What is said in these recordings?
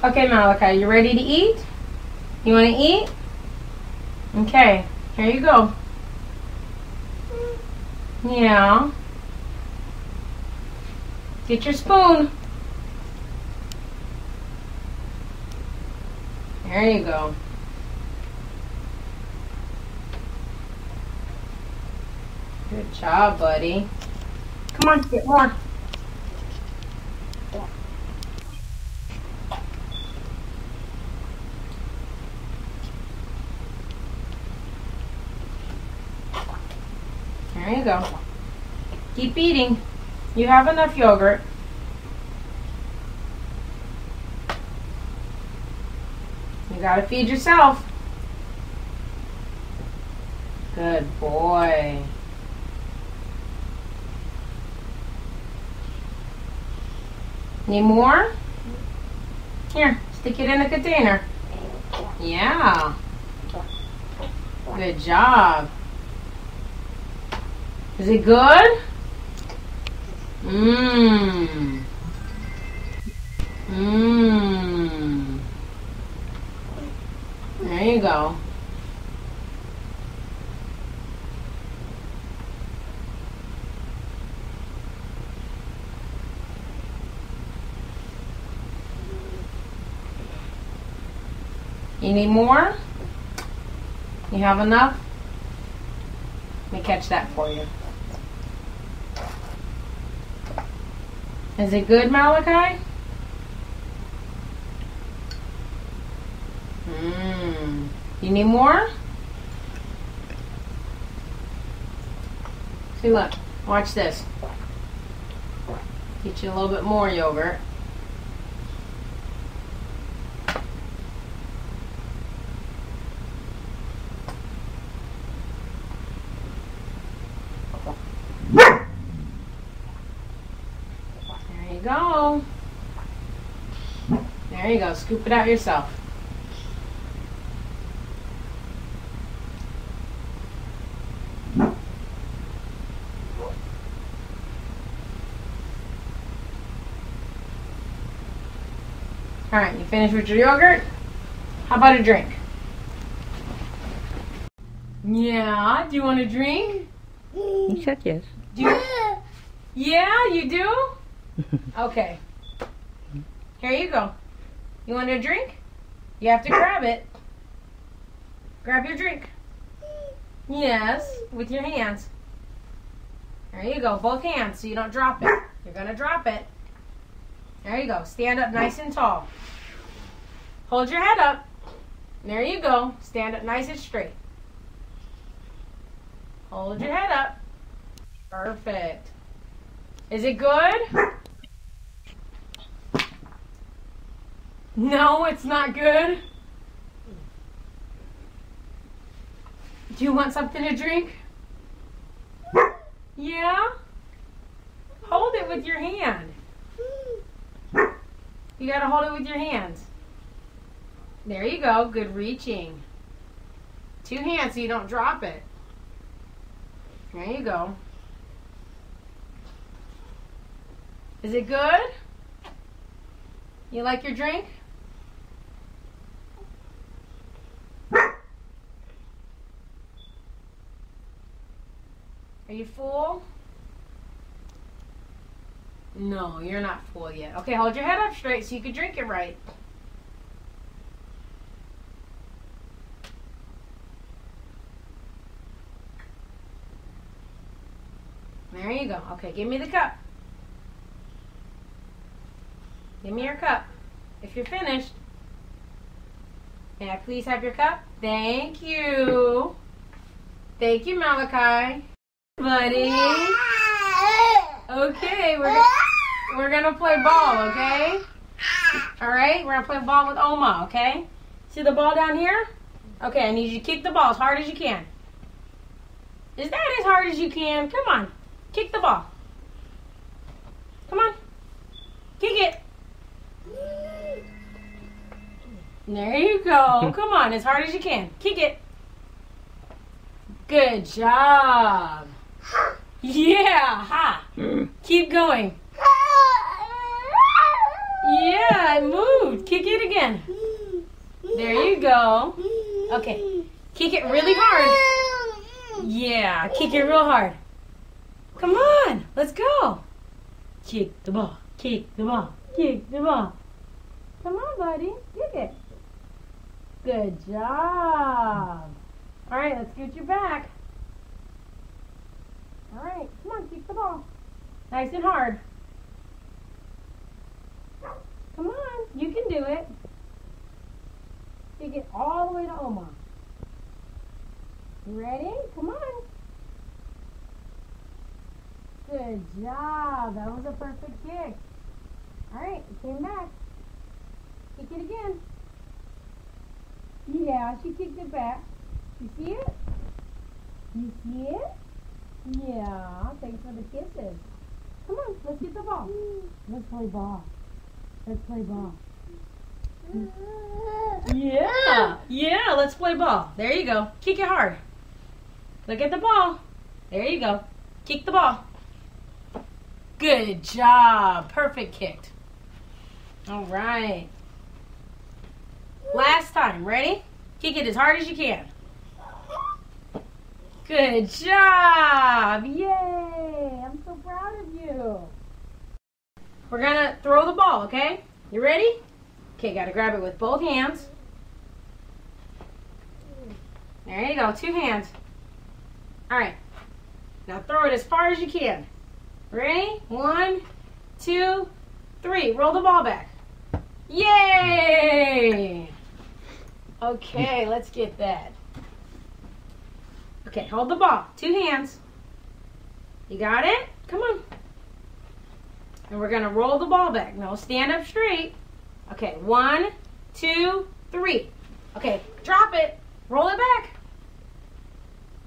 Okay, Malachi, you ready to eat? You want to eat? Okay, here you go. Yeah. Get your spoon. There you go. Good job, buddy. Come on, get more. There you go. Keep eating. You have enough yogurt. You gotta feed yourself. Good boy. Need more? Here, stick it in the container. Yeah. Good job. Is it good? Mmm. Mmm. There you go. You need more? You have enough? Let me catch that for you. Is it good, Malachi? You need more? See, look. Watch this. Get you a little bit more yogurt. There you go. There you go. Scoop it out yourself. Alright, you finished with your yogurt? How about a drink? Yeah, do you want a drink? He said yes. Do you? Yeah, you do? Okay. Here you go. You want a drink? You have to grab it. Grab your drink. Yes, with your hands. There you go, both hands so you don't drop it. You're going to drop it. There you go. Stand up nice and tall. Hold your head up. There you go. Stand up nice and straight. Hold your head up. Perfect. Is it good? No, it's not good. Do you want something to drink? Yeah? Hold it with your hand. You gotta hold it with your hands. There you go. Good reaching. 2 hands so you don't drop it. There you go. Is it good? You like your drink? Are you full? No, you're not full yet. Okay, hold your head up straight so you can drink it right. There you go. Okay, give me the cup. Give me your cup. If you're finished. May I please have your cup? Thank you. Thank you, Malachi. Buddy. Okay, we're gonna play ball, okay? Alright, we're gonna play ball with Oma, okay? See the ball down here? Okay, I need you to kick the ball as hard as you can. Is that as hard as you can? Come on. Kick the ball. Come on. Kick it. There you go. Come on, as hard as you can. Kick it. Good job. Yeah. Ha. Keep going. Yeah. Yeah, it moved. Kick it again. There you go. Okay. Kick it really hard. Yeah, kick it real hard. Come on, let's go. Kick the ball. Kick the ball. Kick the ball. Come on, buddy. Kick it. Good job. All right, let's get you back. All right, come on, kick the ball. Nice and hard. Come on, you can do it. Kick it all the way to Omar. You ready? Come on. Good job. That was a perfect kick. All right, it came back. Kick it again. Yeah, she kicked it back. You see it? You see it? Yeah, thanks for the kisses. Come on, let's get the ball. Let's play ball. Let's play ball. Yeah, let's play ball. There you go. Kick it hard. Look at the ball. There you go. Kick the ball. Good job. Perfect kicked. All right. Last time. Ready? Kick it as hard as you can. Good job. Yay. I'm so proud of you. We're going to throw the ball, okay? You ready? Okay, got to grab it with both hands. There you go. 2 hands. All right. Now throw it as far as you can. Ready? 1, 2, 3. Roll the ball back. Yay! Okay, let's get that. Okay, hold the ball. 2 hands. You got it? Come on. And we're going to roll the ball back. Now stand up straight. Okay, 1, 2, 3. Okay, drop it. Roll it back.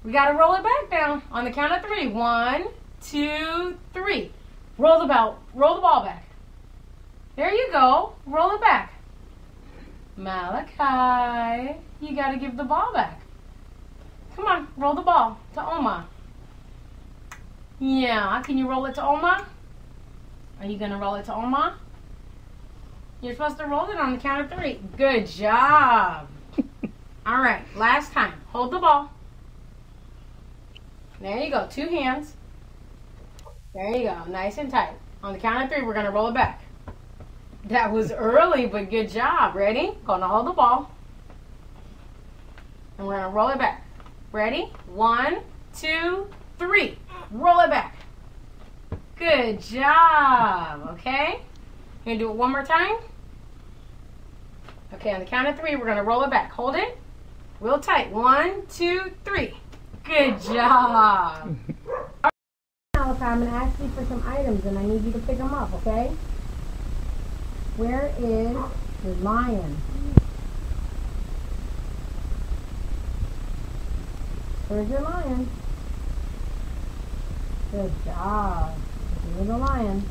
We got to roll it back now on the count of 3. 1, 2, 3. Roll the ball back. There you go. Roll it back. Malachi, you got to give the ball back. Come on, roll the ball to Oma. Yeah, can you roll it to Oma? Are you going to roll it to Oma? You're supposed to roll it on the count of 3. Good job. All right, last time. Hold the ball. There you go. 2 hands. There you go. Nice and tight. On the count of 3, we're going to roll it back. That was early, but good job. Ready? Going to hold the ball. And we're going to roll it back. Ready? 1, 2, 3. Roll it back. Good job. Okay? You're going to do it one more time? Okay, on the count of 3, we're going to roll it back. Hold it. Real tight. 1, 2, 3. Good job. Malachi, I'm going to ask you for some items, and I need you to pick them up, okay? Where is your lion? Where's your lion? Good job. Here's the lion.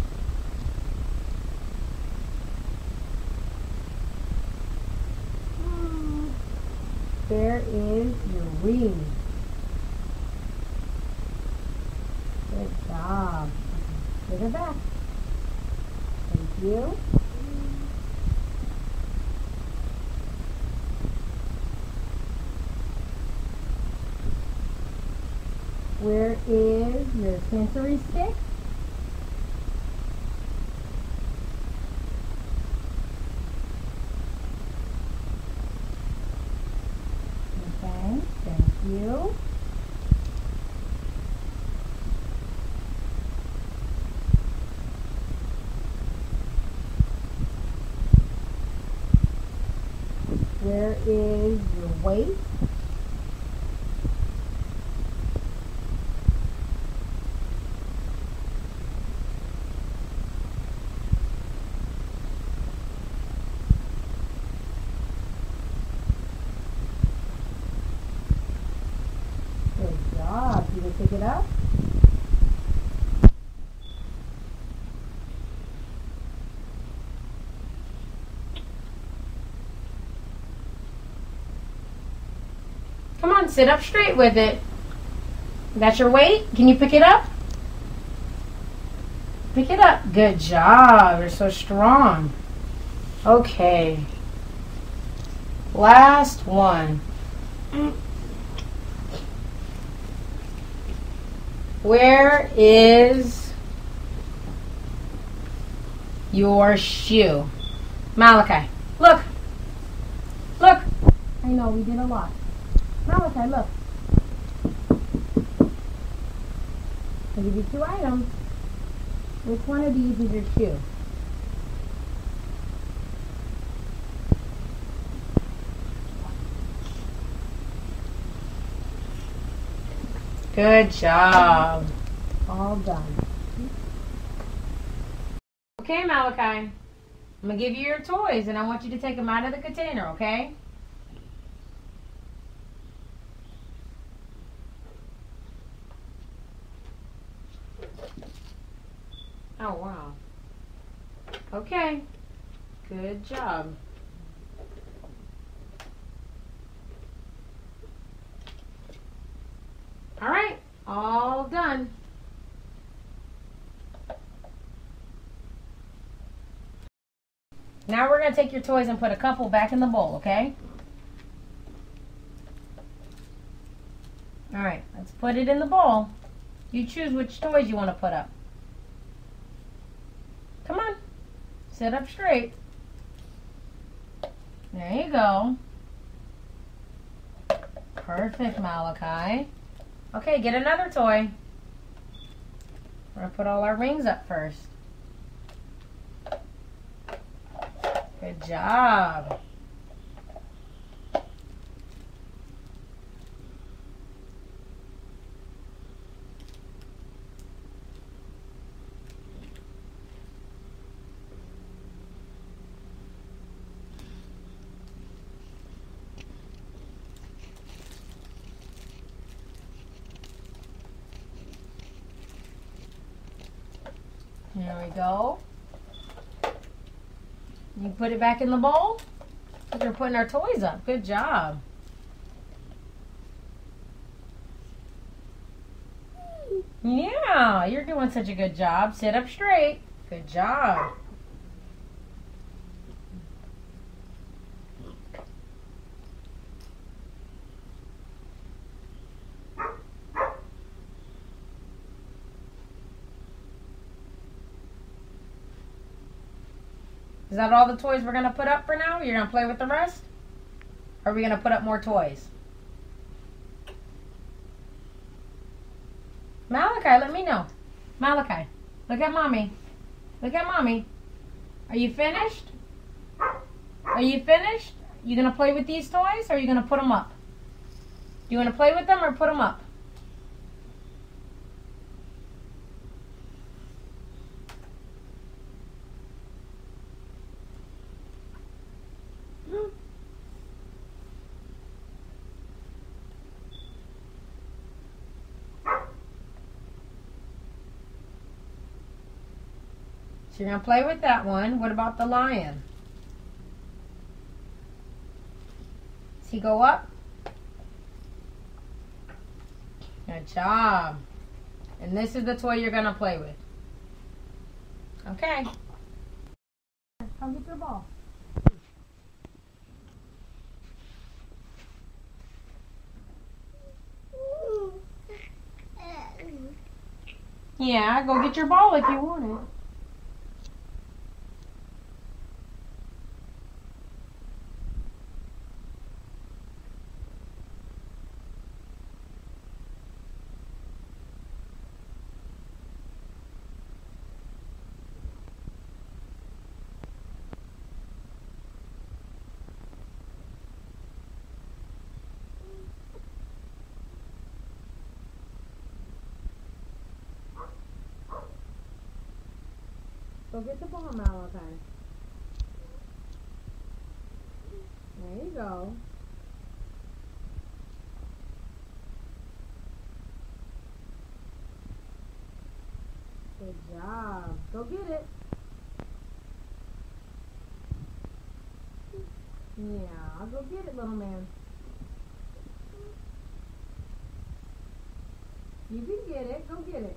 Where is your ring? Good job. Give it back. Thank you. Where is your sensory stick? Okay, thank you. Where is your weight? Good job. You can pick it up. Come on, sit up straight with it. That's your weight? Can you pick it up? Pick it up. Good job. You're so strong. Okay. Last one. Where is your shoe? Malachi, look. Look. I know, we did a lot. Malachi, look. I'll give you 2 items. Which one of these is your shoe? Good job. All done. Okay, Malachi. I'm going to give you your toys, and I want you to take them out of the container, okay? Oh, wow. Okay. Good job. All right. All done. Now we're going to take your toys and put a couple back in the bowl, okay? All right. Let's put it in the bowl. You choose which toys you want to put up. Come on. Sit up straight. There you go. Perfect, Malachi. Okay, get another toy. We're going to put all our rings up first. Good job. There we go. You put it back in the bowl? We're putting our toys up. Good job. Yeah, you're doing such a good job. Sit up straight. Good job. Is that all the toys we're going to put up for now? You're going to play with the rest? Or are we going to put up more toys? Malachi, let me know. Malachi, look at Mommy. Look at Mommy. Are you finished? Are you finished? You going to play with these toys or are you going to put them up? Do you want to play with them or put them up? So you're going to play with that one. What about the lion? Does he go up? Good job. And this is the toy you're going to play with. Okay. Come get your ball. Yeah, go get your ball if you want it. Go get the ball, Malachi. There you go. Good job. Go get it. Yeah, I'll go get it, little man. You can get it. Go get it.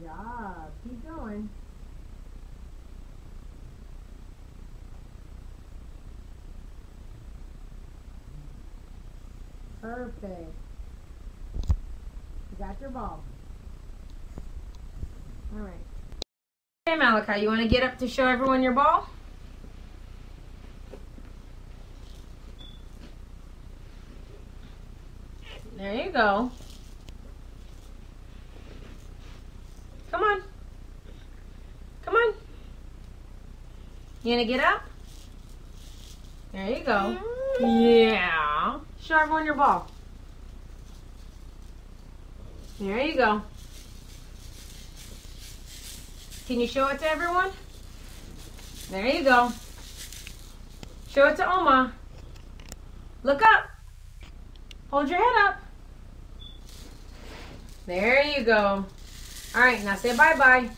job. Keep going. Perfect. You got your ball. All right. Okay, Malachi, you want to get up to show everyone your ball? There you go. Come on. Come on. You gonna get up? There you go. Yeah. Show everyone your ball. There you go. Can you show it to everyone? There you go. Show it to Oma. Look up. Hold your head up. There you go. All right, now say bye-bye.